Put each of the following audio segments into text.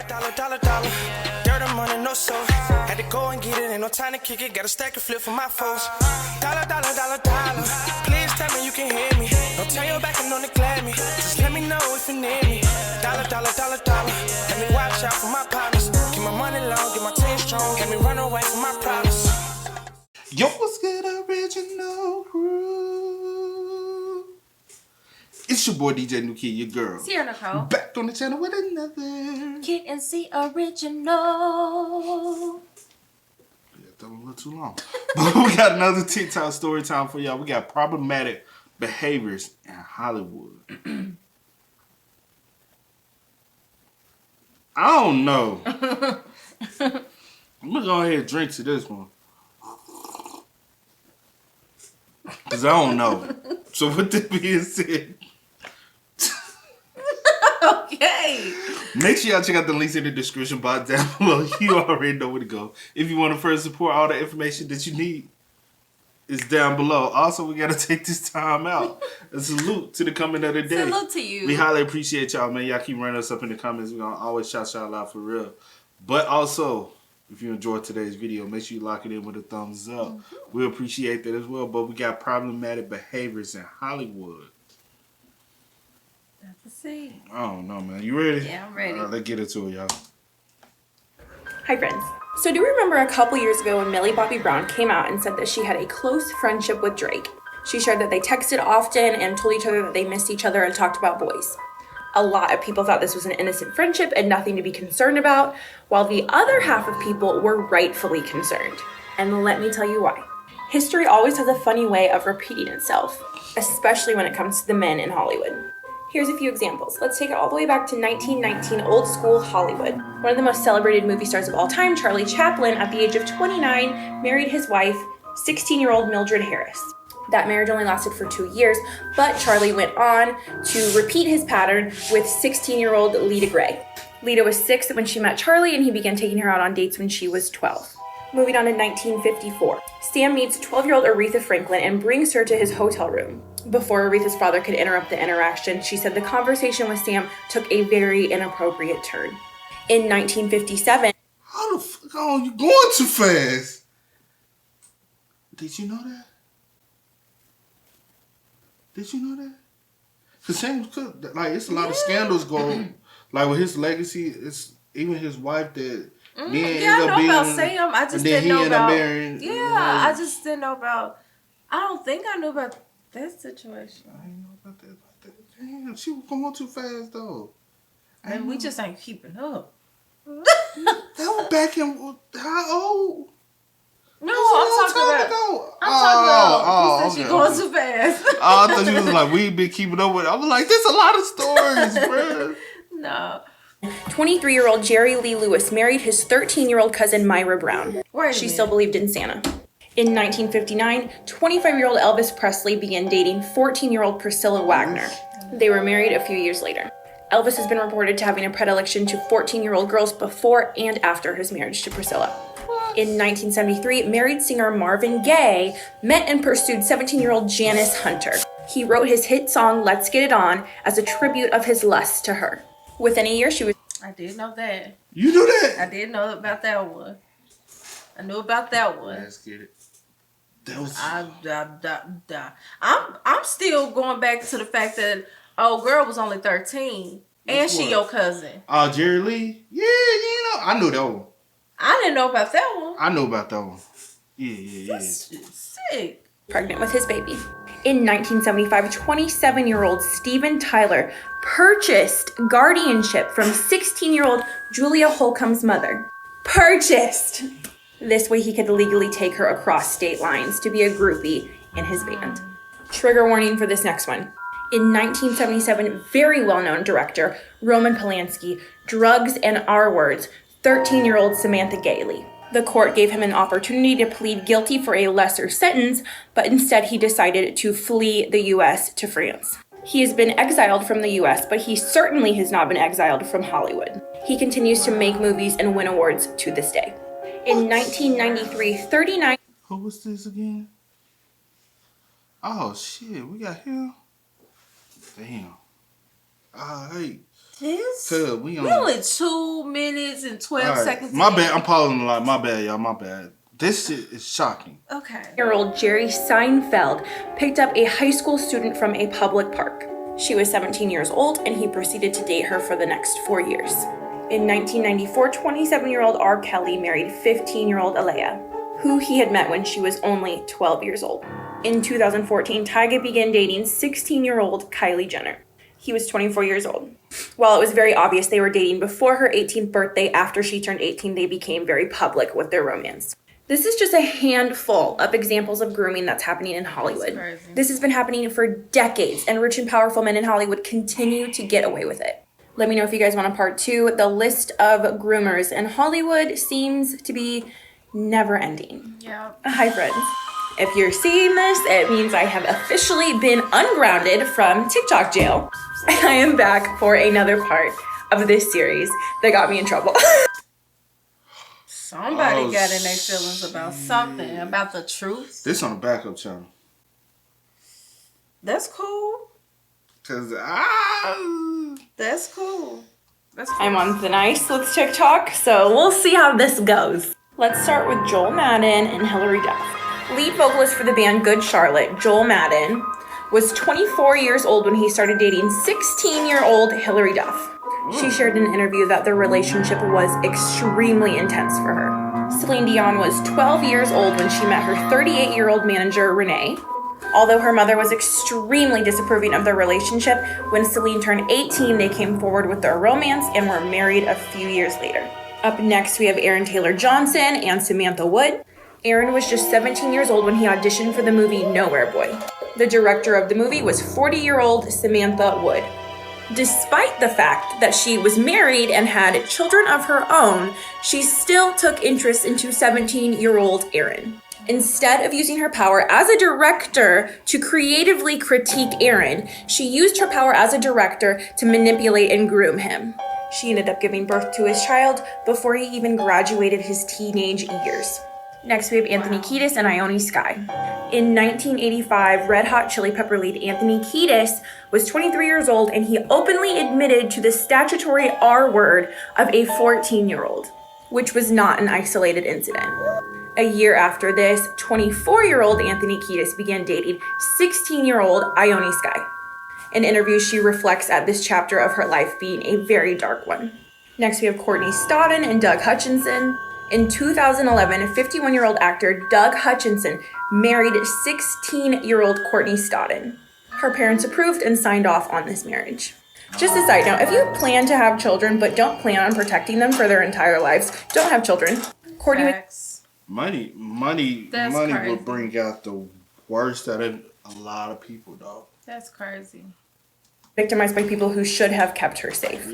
Dollar. Dirt and money, no soul. Had to go and get it, ain't no time to kick it. Got a stack and flip for my foes. Dollar. Please tell me you can hear me. Don't turn your back and don't neglect me. Just let me know if you need me. Dollar. Let me watch out for my partners. Keep my money long, get my team strong. Let me run away from my problems. Yo, what's good, original crew? It's your boy DJ New Kid, your girl. Sierra Nicole. Back on the channel with another Kid and C original. Yeah, that was a little too long. But we got another TikTok story time for y'all. We got problematic behaviors in Hollywood. I don't know. I'm gonna go ahead and drink to this one. Because I don't know. So with that being said, Okay. make sure y'all check out the links in the description box down below. You already know where to go. If you want to further support, all the information that you need is down below. Also, we got to take this time out. A salute to the coming of the day. Salute to you. We highly appreciate y'all, man. Y'all keep running us up in the comments. We're going to always shout y'all out for real. But also, if you enjoyed today's video, make sure you lock it in with a thumbs up. We appreciate that as well. But we got problematic behaviors in Hollywood. That's the scene. I don't know, man. You ready? Yeah, I'm ready. All right, let's get into it, y'all. Hi friends. So do you remember a couple years ago when Millie Bobby Brown came out and said that she had a close friendship with Drake? She shared that they texted often and told each other that they missed each other and talked about boys. A lot of people thought this was an innocent friendship and nothing to be concerned about, while the other half of people were rightfully concerned. And let me tell you why. History always has a funny way of repeating itself, especially when it comes to the men in Hollywood. Here's a few examples. Let's take it all the way back to 1919, old school Hollywood. One of the most celebrated movie stars of all time, Charlie Chaplin, at the age of 29, married his wife, 16-year-old Mildred Harris. That marriage only lasted for 2 years, but Charlie went on to repeat his pattern with 16-year-old Lita Gray. Lita was 6 when she met Charlie, and he began taking her out on dates when she was 12. Moving on to 1954, Sam meets 12-year-old Aretha Franklin and brings her to his hotel room. Before Aretha's father could interrupt the interaction, she said the conversation with Sam took a very inappropriate turn. In 1957, How the fuck are you going too fast? Did you know that? Did you know that? Cause Sam Cooke, like, it's a lot of scandals going, like with his legacy. It's even his wife that then Yeah, I know about Sam. I just didn't know about. Marrying, I just didn't know about. I don't think I knew about that situation. I didn't know about that. Damn, she was going too fast though. And we just ain't keeping up. That was back in how old? No, I'm talking about. You said she going too fast. Oh, I thought you was like, we been keeping up with it. I was like, there's a lot of stories, bro. No. 23-year-old Jerry Lee Lewis married his 13-year-old cousin Myra Brown. She still believed in Santa. In 1959, 25-year-old Elvis Presley began dating 14-year-old Priscilla Wagner. They were married a few years later. Elvis has been reported to having a predilection to 14-year-old girls before and after his marriage to Priscilla. In 1973, married singer Marvin Gaye met and pursued 17-year-old Janice Hunter. He wrote his hit song Let's Get It On as a tribute of his lust to her. Within a year, she was... I did know that. You knew that? I did know about that one. I knew about that one. Let's get it. That was... I'm still going back to the fact that old girl was only 13. And she your cousin. Oh, Jerry Lee? Yeah, you know. I knew that one. I didn't know about that one. I knew about that one. Yeah. That's sick. pregnant with his baby. In 1975, 27-year-old Steven Tyler purchased guardianship from 16-year-old Julia Holcomb's mother. Purchased! This way he could legally take her across state lines to be a groupie in his band. Trigger warning for this next one. In 1977, very well-known director Roman Polanski drugs and R-words 13-year-old Samantha Gailey. The court gave him an opportunity to plead guilty for a lesser sentence, but instead he decided to flee the U.S. to France. He has been exiled from the U.S., but he certainly has not been exiled from Hollywood. He continues to make movies and win awards to this day. In 1993, 39... Who was this again? Oh, shit. We got him? Damn. Hey. This? We only 2 minutes and 12 seconds. My bad. I'm pausing a lot. My bad, y'all. My bad. This shit is shocking. Okay. year-old Jerry Seinfeld picked up a high school student from a public park. She was 17 years old, and he proceeded to date her for the next 4 years. In 1994, 27-year-old R. Kelly married 15-year-old Alea, who he had met when she was only 12 years old. In 2014, Tyga began dating 16-year-old Kylie Jenner. He was 24 years old. While it was very obvious they were dating before her 18th birthday, after she turned 18, they became very public with their romance. This is just a handful of examples of grooming that's happening in Hollywood. This has been happening for decades, and rich and powerful men in Hollywood continue to get away with it. Let me know if you guys want a part 2. The list of groomers in Hollywood seems to be never ending. Yeah. Hi, friends. If you're seeing this, it means I have officially been ungrounded from TikTok jail. I am back for another part of this series that got me in trouble. Somebody got in their feelings about something, about the truth. This on the backup channel. That's cool. That's cool. That's cool. I'm on thin ice with TikTok, so we'll see how this goes. Let's start with Joel Madden and Hilary Duff. Lead vocalist for the band Good Charlotte, Joel Madden, was 24 years old when he started dating 16-year-old Hilary Duff. She shared in an interview that their relationship was extremely intense for her. Celine Dion was 12 years old when she met her 38-year-old manager, Renee. Although her mother was extremely disapproving of their relationship, when Celine turned 18, they came forward with their romance and were married a few years later. Up next, we have Aaron Taylor Johnson and Samantha Wood. Aaron was just 17 years old when he auditioned for the movie Nowhere Boy. The director of the movie was 40-year-old Samantha Wood. Despite the fact that she was married and had children of her own, she still took interest into 17-year-old Aaron. Instead of using her power as a director to creatively critique Aaron, she used her power as a director to manipulate and groom him. She ended up giving birth to his child before he even graduated his teenage years. Next, we have Anthony Kiedis and Ione Skye. In 1985, Red Hot Chili Pepper lead Anthony Kiedis was 23 years old, and he openly admitted to the statutory R word of a 14-year-old, which was not an isolated incident. A year after this, 24-year-old Anthony Kiedis began dating 16-year-old Ione Skye. In interviews, she reflects at this chapter of her life being a very dark one. Next, we have Courtney Stodden and Doug Hutchinson. In 2011, 51-year-old actor Doug Hutchinson married 16-year-old Courtney Stodden. Her parents approved and signed off on this marriage. Just a side note, if you plan to have children but don't plan on protecting them for their entire lives, don't have children. Courtney Money crazy. will bring out the worst out of a lot of people, dog. That's crazy. victimized by people who should have kept her safe.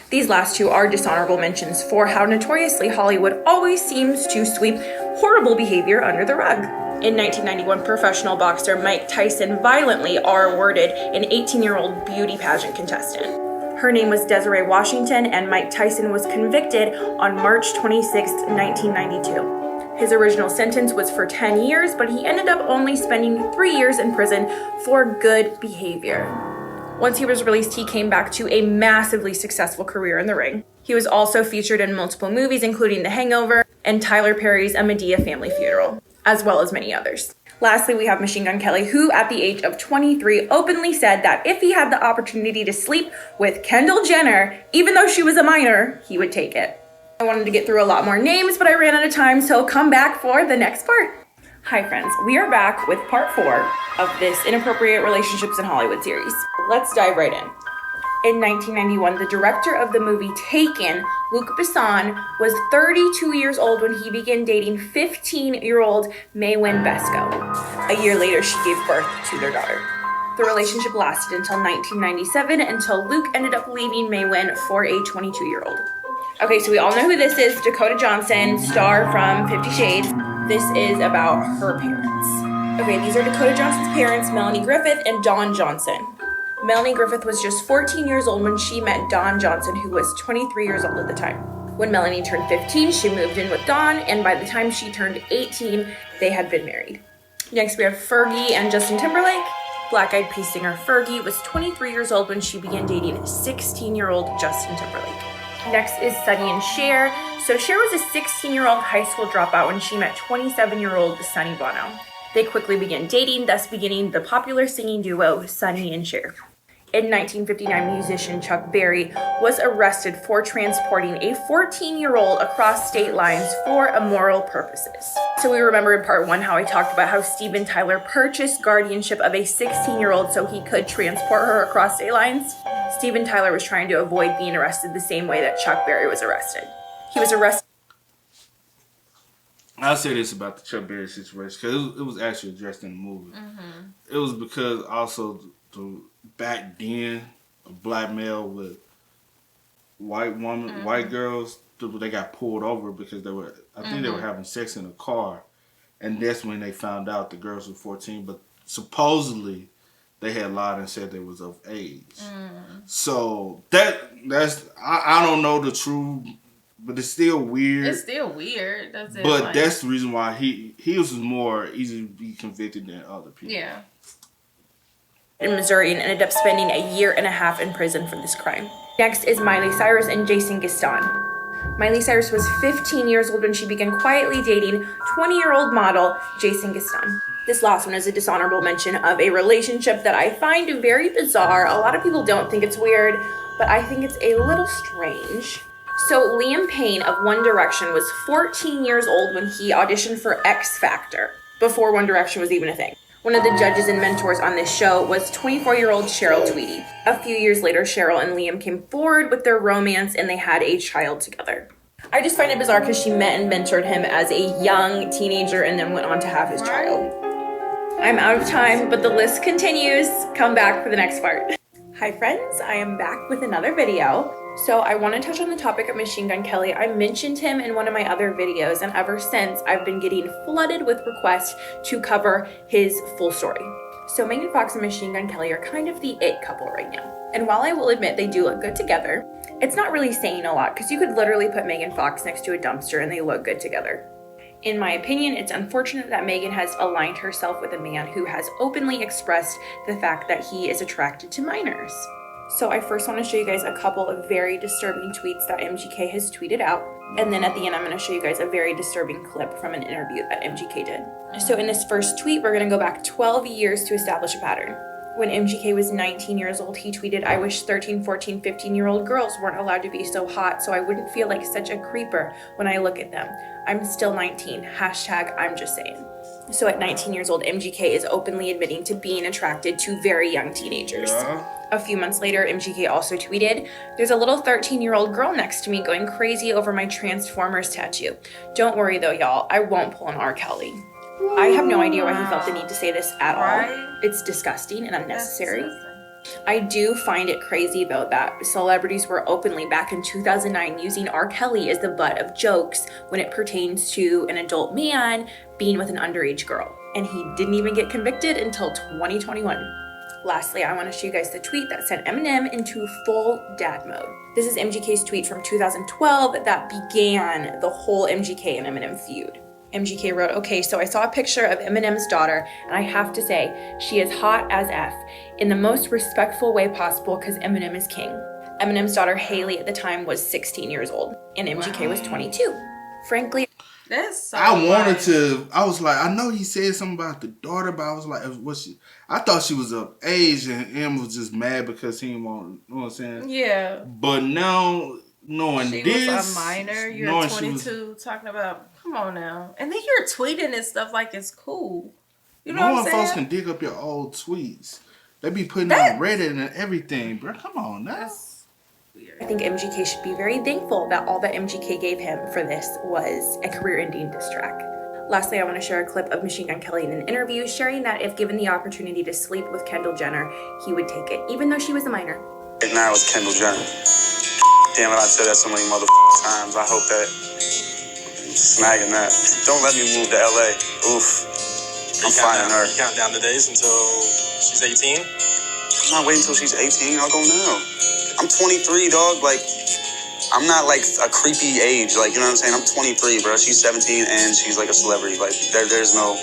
These last two are dishonorable mentions for how notoriously Hollywood always seems to sweep horrible behavior under the rug. In 1991, professional boxer Mike Tyson violently R-worded an 18-year-old beauty pageant contestant. Her name was Desiree Washington, and Mike Tyson was convicted on March 26, 1992. His original sentence was for 10 years, but he ended up only spending 3 years in prison for good behavior. Once he was released, he came back to a massively successful career in the ring. He was also featured in multiple movies, including The Hangover and Tyler Perry's A Medea Family Funeral, as well as many others. Lastly, we have Machine Gun Kelly, who at the age of 23 openly said that if he had the opportunity to sleep with Kendall Jenner, even though she was a minor, he would take it. I wanted to get through a lot more names, but I ran out of time, so come back for the next part. Hi friends, we are back with part 4 of this Inappropriate Relationships in Hollywood series. Let's dive right in. In 1991, the director of the movie Taken, Luc Besson, was 32 years old when he began dating 15-year-old Maywin Besco. A year later, she gave birth to their daughter. The relationship lasted until 1997, until Luc ended up leaving Maywin for a 22-year-old. Okay, so we all know who this is, Dakota Johnson, star from 50 Shades. This is about her parents. Okay, these are Dakota Johnson's parents, Melanie Griffith and Dawn Johnson. Melanie Griffith was just 14 years old when she met Dawn Johnson, who was 23 years old at the time. When Melanie turned 15, she moved in with Dawn, and by the time she turned 18, they had been married. Next, we have Fergie and Justin Timberlake. Black Eyed Peas singer Fergie was 23 years old when she began dating 16-year-old Justin Timberlake. Next is Sonny and Cher. So Cher was a 16-year-old high school dropout when she met 27-year-old Sonny Bono. They quickly began dating, thus beginning the popular singing duo Sonny and Cher. In 1959, musician Chuck Berry was arrested for transporting a 14-year-old across state lines for immoral purposes. So we remember in part 1 how I talked about how Steven Tyler purchased guardianship of a 16-year-old so he could transport her across state lines. Steven Tyler was trying to avoid being arrested the same way that Chuck Berry was arrested. He was arrested. I'll say this about the Chuck Berry situation, because it was actually addressed in the movie. It was because also back then, a black male with white girls, they got pulled over because they were, I think they were having sex in a car. And that's when they found out the girls were 14, but supposedly they had lied and said they was of age. So that's I don't know the truth, but it's still weird. It's still weird. That's it. But that's the reason why he was more easy to be convicted than other people. Yeah. In Missouri and ended up spending a year and a half in prison for this crime. Next is Miley Cyrus and Jason Gaston. Miley Cyrus was 15 years old when she began quietly dating 20-year-old model Jason Gaston. This last one is a dishonorable mention of a relationship that I find very bizarre. A lot of people don't think it's weird, but I think it's a little strange. So Liam Payne of One Direction was 14 years old when he auditioned for X Factor, before One Direction was even a thing. One of the judges and mentors on this show was 24-year-old Cheryl Tweedy. A few years later, Cheryl and Liam came forward with their romance and they had a child together. I just find it bizarre because she met and mentored him as a young teenager and then went on to have his child. I'm out of time, but the list continues. Come back for the next part. Hi friends, I am back with another video. So I want to touch on the topic of Machine Gun Kelly. I mentioned him in one of my other videos, and ever since I've been getting flooded with requests to cover his full story. So Megan Fox and Machine Gun Kelly are kind of the it couple right now. And while I will admit they do look good together, it's not really saying a lot because you could literally put Megan Fox next to a dumpster and they look good together. In my opinion, it's unfortunate that Megan has aligned herself with a man who has openly expressed the fact that he is attracted to minors. So I first want to show you guys a couple of very disturbing tweets that MGK has tweeted out. And then at the end, I'm going to show you guys a very disturbing clip from an interview that MGK did. So in this first tweet, we're going to go back 12 years to establish a pattern. When MGK was 19 years old, he tweeted, "I wish 13, 14, 15-year-old girls weren't allowed to be so hot so I wouldn't feel like such a creeper when I look at them. I'm still 19. Hashtag I'm just saying." So at 19 years old, MGK is openly admitting to being attracted to very young teenagers. A few months later, MGK also tweeted, "There's a little 13-year-old girl next to me going crazy over my Transformers tattoo. Don't worry though, y'all. I won't pull an R. Kelly." I have no idea why he felt the need to say this at all. It's disgusting and unnecessary. I do find it crazy though that celebrities were openly back in 2009 using R. Kelly as the butt of jokes when it pertains to an adult man being with an underage girl. And he didn't even get convicted until 2021. Lastly, I want to show you guys the tweet that sent Eminem into full dad mode. This is MGK's tweet from 2012 that began the whole MGK and Eminem feud. MGK wrote, "Okay, so I saw a picture of Eminem's daughter, and I have to say, she is hot as F, in the most respectful way possible because Eminem is king." Eminem's daughter, Haley, at the time was 16 years old, and MGK was 22. Frankly, that's so I was like, I know he said something about the daughter, but I was like, I thought she was of age, and M was just mad because he didn't want, you know what I'm saying? Yeah. But now, knowing she this. She was a minor, you're 22, talking about, come on now. And then you're tweeting and stuff like it's cool. You know what I'm saying? Folks can dig up your old tweets. They be putting on Reddit and everything, bro. Come on now. That's weird. I think MGK should be very thankful that all that MGK gave him for this was a career-ending diss track. Lastly, I want to share a clip of Machine Gun Kelly in an interview sharing that if given the opportunity to sleep with Kendall Jenner, he would take it, even though she was a minor. Right now it's Kendall Jenner. Damn it, I said that so many times. I hope that I'm snagging that. Don't let me move to LA. Oof. I'm finding her. You count down the days until she's 18? I'm not waiting until she's 18. I'll go now. I'm 23, dog. Like, I'm not like a creepy age. Like, you know what I'm saying? I'm 23, bro. She's 17 and she's like a celebrity. Like, there's no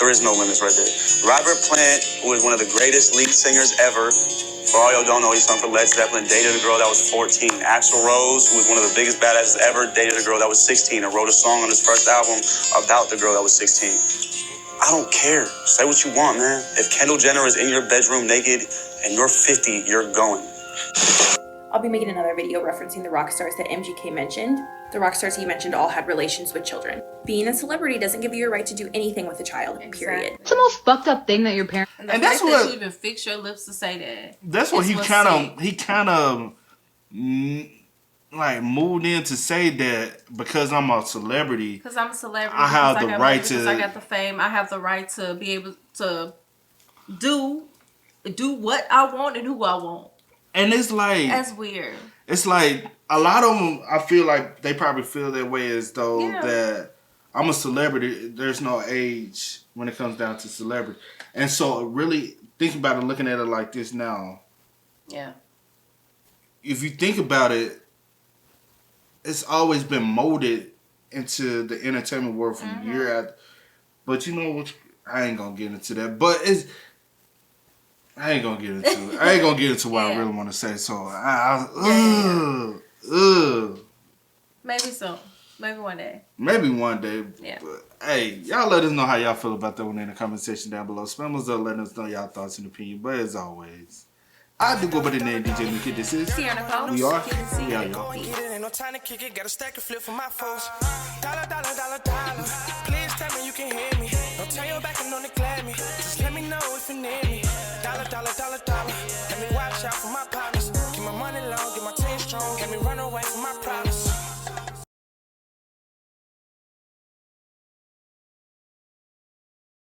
There is no limits right there. Robert Plant, who is one of the greatest lead singers ever, for all y'all don't know, he sung for Led Zeppelin, dated a girl that was 14. Axl Rose, who was one of the biggest badasses ever, dated a girl that was 16 and wrote a song on his first album about the girl that was 16. I don't care. Say what you want, man. If Kendall Jenner is in your bedroom naked and you're 50, you're going. I'll be making another video referencing the rock stars that MGK mentioned. The rock stars he mentioned all had relations with children. Being a celebrity doesn't give you a right to do anything with a child, period. It's the most fucked up thing that your parents... And that's what... you even fix your lips to say that. That's what he kind of like moved in to say that because I'm a celebrity. Because I'm a celebrity. I have the right to... Because I got the fame. I have the right to be able to do what I want and who I want. And it's like... That's weird. It's like, a lot of them, I feel like they probably feel that way as though that I'm a celebrity. There's no age when it comes down to celebrity. And so really think about it, looking at it like this now. Yeah. If you think about it, it's always been molded into the entertainment world from year after. But you know what? I ain't going to get into that. But it's... I ain't gonna get into it. I ain't gonna get into what I really want to say. So, maybe so. Maybe one day. Maybe one day. Yeah. But, hey, y'all let us know how y'all feel about that one in the comment section down below. Spam us up, letting us know y'all thoughts and opinions. But as always, I do go by the name DJ New Kid. This is we are. We are, y'all. Ain't no time to kick it. Got a stack of flip for my folks. Dollar, dollar, dollar, dollar. Please tell me you can hear me. Don't turn your back and don't neglect me. Just let me know if you need me. Dollar, dollar, dollar, dollar. Let me watch out for my partners.